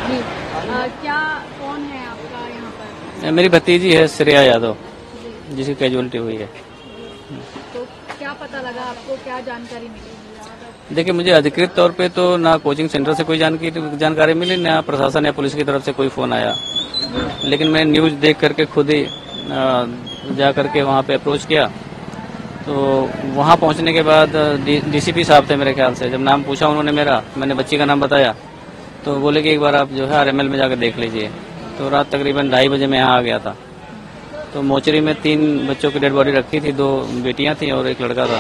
जी क्या कौन है आपका यहाँ पर? मेरी भतीजी है श्रेया यादव, जिसकी कैजुअलिटी हुई है। तो क्या पता लगा आपको, क्या जानकारी मिली? देखिए, मुझे अधिकृत तौर पे तो ना कोचिंग सेंटर से कोई जानकारी मिली, ना प्रशासन या पुलिस की तरफ से कोई फोन आया। लेकिन मैं न्यूज देख करके खुद ही जा करके वहाँ पे अप्रोच किया। तो वहाँ पहुँचने के बाद डीसीपी साहब थे मेरे ख्याल से। जब नाम पूछा उन्होंने मेरा, मैंने बच्ची का नाम बताया, तो बोले कि एक बार आप जो है आरएमएल में जाकर देख लीजिए। तो रात तकरीबन 2:30 बजे मैं यहाँ आ गया था। तो मोचरी में 3 बच्चों की डेड बॉडी रखी थी, 2 बेटियां थी और एक लड़का था।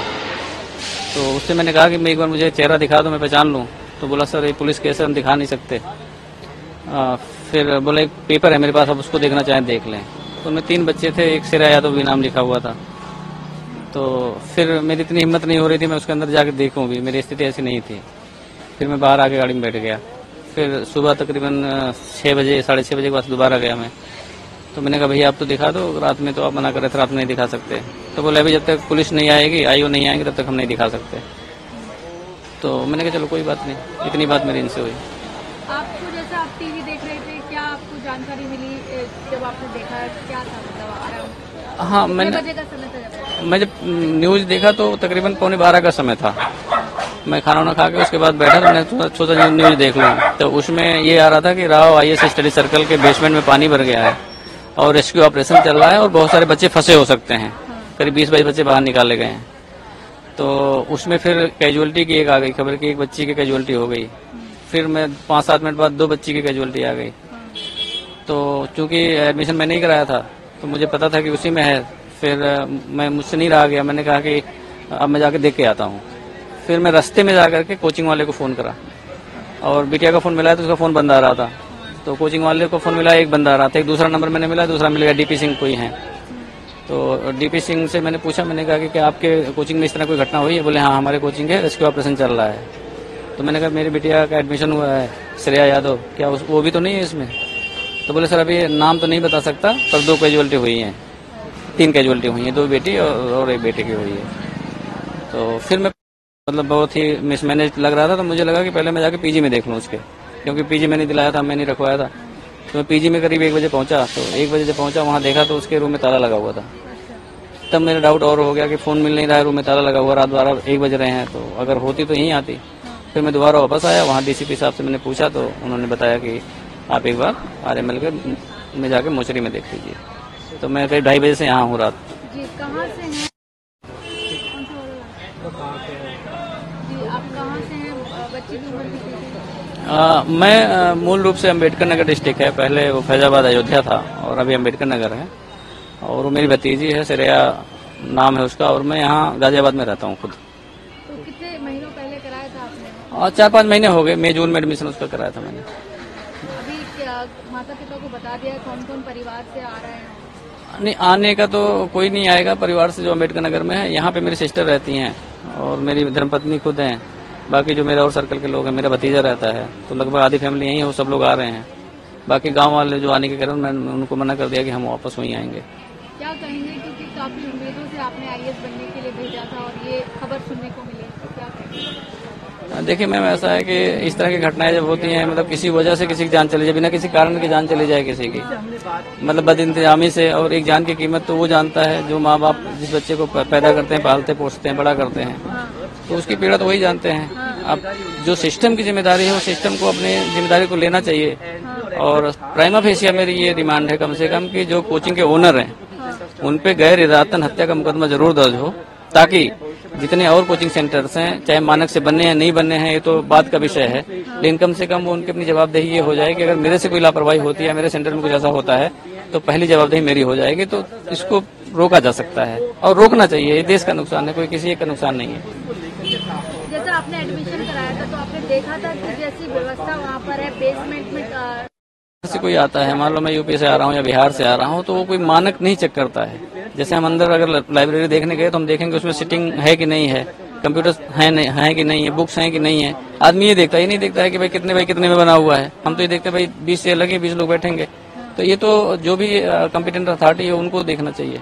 तो उससे मैंने कहा कि मैं एक बार मुझे चेहरा दिखा दो, मैं पहचान लूँ। तो बोला सर ये पुलिस केस है, हम दिखा नहीं सकते। फिर बोला एक पेपर है मेरे पास, आप उसको देखना चाहें देख लें। तो उनमें 3 बच्चे थे, एक श्रेया यादव भी नाम लिखा हुआ था। तो फिर मेरी इतनी हिम्मत नहीं हो रही थी मैं उसके अंदर जाकर देखूँ भी, मेरी स्थिति ऐसी नहीं थी। फिर मैं बाहर आके गाड़ी में बैठ गया। फिर सुबह तकरीबन 6 बजे 6:30 बजे के बाद दोबारा गया मैं। तो मैंने कहा भैया आप तो दिखा दो, रात में तो आप मना कर रहे थे, रात में नहीं दिखा सकते। तो बोले अभी जब तक पुलिस नहीं आएगी, आईओ नहीं आएंगे, तब तक हम नहीं दिखा सकते। तो मैंने कहा चलो कोई बात नहीं, इतनी बात मेरी इनसे हुई। आपको जैसा आप टीवी देख रहे थे, क्या आपको जानकारी मिली जब आपने देखा, क्या था मतलब? हाँ, बजे का समय था मैं जब न्यूज देखा तो तकरीबन 11:15 का समय था। मैं खाना वाना खा के उसके बाद बैठा, तो मैंने सोचा न्यूज देख लूँ। तो उसमें ये आ रहा था कि राव आईएएस स्टडी सर्कल के बेसमेंट में पानी भर गया है और रेस्क्यू ऑपरेशन चल रहा है और बहुत सारे बच्चे फंसे हो सकते हैं। करीब 20-22 बच्चे बाहर निकाले गए हैं। तो उसमें फिर कैजुअलिटी की एक आ गई खबर कि एक बच्ची की कैजुअलिटी हो गई। फिर मैं 5-7 मिनट बाद 2 बच्ची की कैजुअलिटी आ गई। तो चूंकि एडमिशन मैं नहीं कराया था तो मुझे पता था कि उसी में है। फिर मैं मुझसे नहीं रहा गया, मैंने कहा कि अब मैं जाके देख के आता हूँ। फिर मैं रास्ते में जाकर के कोचिंग वाले को फ़ोन करा और बिटिया का फ़ोन मिला तो उसका फ़ोन बंद आ रहा था। तो कोचिंग वाले को फ़ोन मिला, एक बंद आ रहा था। एक दूसरा नंबर मैंने मिला, दूसरा मिल गया डीपी सिंह कोई है। तो डीपी सिंह से मैंने पूछा, मैंने कहा कि क्या आपके कोचिंग में इस तरह कोई घटना हुई है? बोले हाँ हमारे कोचिंग है, रेस्क्यू ऑपरेशन चल रहा है। तो मैंने कहा मेरी बिटिया का एडमिशन हुआ है श्रेया यादव, क्या वो भी तो नहीं है इसमें? तो बोले सर अभी नाम तो नहीं बता सकता, पर 2 कैजुअलिटी हुई हैं, 3 कैजुअलिटी हुई हैं, 2 बेटी और एक बेटे की हुई है। तो फिर मैं मतलब बहुत ही मिसमैनेज लग रहा था। तो मुझे लगा कि पहले मैं जाके पीजी में देख लूँ उसके, क्योंकि पीजी मैंने दिलाया था, मैं नहीं रखवाया था। तो मैं पीजी में करीब 1 बजे पहुंचा। तो 1 बजे जब पहुंचा वहाँ देखा तो उसके रूम में ताला लगा हुआ था। तब मेरा डाउट और हो गया कि फ़ोन मिल नहीं रहा है, रूम में ताला लगा हुआ, रात 12-1 बज रहे हैं। तो अगर होती तो यहीं आती। फिर मैं दोबारा वापस आया, वहाँ डीसीपी साहब से मैंने पूछा तो उन्होंने बताया कि आप एक बार आरएमएल के में जाके मोचरी में देख लीजिए। तो मैं करीब 2:30 बजे से यहाँ हूँ रात। जी कहाँ से हैं? जी आप कहाँ से हैं? बच्ची की उम्र कितनी है? मैं मूल रूप से अम्बेडकर नगर डिस्ट्रिक्ट है, पहले वो फैजाबाद अयोध्या था और अभी अम्बेडकर नगर है। और वो मेरी भतीजी है, श्रेया नाम है उसका, और मैं यहाँ गाजियाबाद में रहता हूँ खुद। तो कितने महीनों पहले कराया था आपने? और 4-5 महीने हो गए, मई जून में एडमिशन उसका कराया था मैंने। अभी क्या माता पिता को बता दिया कौन कौन परिवार से आ रहे हैं? नहीं, आने का तो कोई नहीं आएगा परिवार से जो अम्बेडकर नगर में है। यहाँ पे मेरी सिस्टर रहती हैं और मेरी धर्मपत्नी खुद हैं। बाकी जो मेरा और सर्कल के लोग हैं, मेरा भतीजा रहता है, तो लगभग आधी फैमिली यहीं है, वो सब लोग आ रहे हैं। बाकी गांव वाले जो आने के कारण मैंने उनको मना कर दिया कि हम वापस वहीं आएंगे। क्या कहेंगे, क्योंकि काफी उम्मीदों से आपने आईएएस बनने के लिए भेजा था और ये खबर सुनने को मिली, तो क्या कहेंगे? देखिए मैम, ऐसा है कि इस तरह की घटनाएं जब होती हैं, मतलब किसी वजह से किसी की जान चली जाए, बिना किसी कारण की जान चली जाए किसी की, मतलब बदइंतजामी से, और एक जान की कीमत तो वो जानता है जो माँ बाप जिस बच्चे को पैदा करते हैं, पालते पोसते हैं, बड़ा करते हैं, तो उसकी पीड़ा तो वही जानते हैं। अब जो सिस्टम की जिम्मेदारी है वो सिस्टम को अपनी जिम्मेदारी को लेना चाहिए। और प्राइमा फेसिया मेरी ये डिमांड है कम से कम कि जो कोचिंग के ओनर हैं उन पे गैर इरादतन हत्या का मुकदमा जरूर दर्ज हो, ताकि जितने और कोचिंग सेंटर्स हैं, चाहे मानक से बनने हैं नहीं बनने हैं ये तो बात का विषय है, लेकिन कम से कम वो उनकी अपनी जवाबदेही ये हो जाए कि अगर मेरे से कोई लापरवाही होती है, मेरे सेंटर में कुछ ऐसा होता है, तो पहली जवाबदेही मेरी हो जाएगी। तो इसको रोका जा सकता है और रोकना चाहिए। ये देश का नुकसान है, कोई किसी एक का नुकसान नहीं है। जैसे आपने एडमिशन कराया था तो आपने देखा था कि जैसी व्यवस्था वहाँ पर है बेसमेंट में से कोई आता है, मान लो मैं यूपी से आ रहा हूँ या बिहार से आ रहा हूँ, तो वो कोई मानक नहीं चेक करता है। जैसे हम अंदर अगर लाइब्रेरी देखने गए तो हम देखेंगे उसमें सिटिंग है कि नहीं है, कंप्यूटर्स है कि नहीं है, बुक्स हैं कि नहीं है। आदमी ये देखता है, ये नहीं देखता है कि भाई कितने में बना हुआ है। हम तो ये देखते हैं भाई 20 से लगे 20 लोग बैठेंगे। तो ये तो जो भी कॉम्पिटेंट अथॉरिटी है उनको देखना चाहिए।